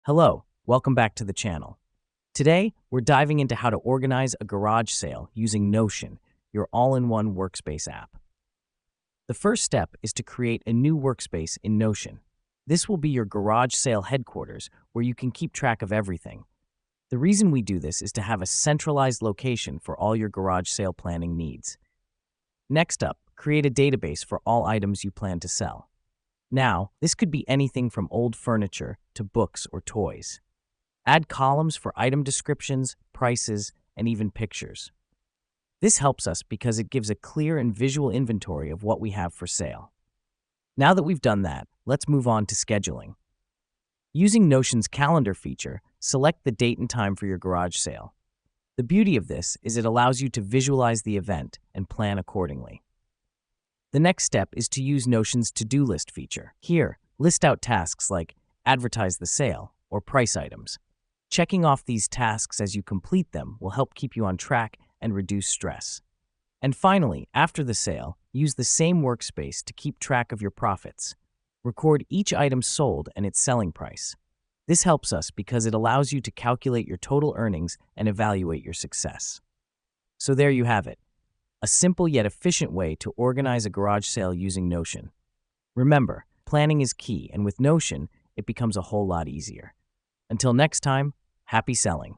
Hello, welcome back to the channel. Today, we're diving into how to organize a garage sale using Notion, your all-in-one workspace app. The first step is to create a new workspace in Notion. This will be your garage sale headquarters where you can keep track of everything. The reason we do this is to have a centralized location for all your garage sale planning needs. Next up, create a database for all items you plan to sell. Now, this could be anything from old furniture to books or toys. Add columns for item descriptions, prices, and even pictures. This helps us because it gives a clear and visual inventory of what we have for sale. Now that we've done that, let's move on to scheduling. Using Notion's calendar feature, select the date and time for your garage sale. The beauty of this is it allows you to visualize the event and plan accordingly. The next step is to use Notion's to-do list feature. Here, list out tasks like advertise the sale or price items. Checking off these tasks as you complete them will help keep you on track and reduce stress. And finally, after the sale, use the same workspace to keep track of your profits. Record each item sold and its selling price. This helps us because it allows you to calculate your total earnings and evaluate your success. So there you have it. A simple yet efficient way to organize a garage sale using Notion. Remember, planning is key, and with Notion, it becomes a whole lot easier. Until next time, happy selling.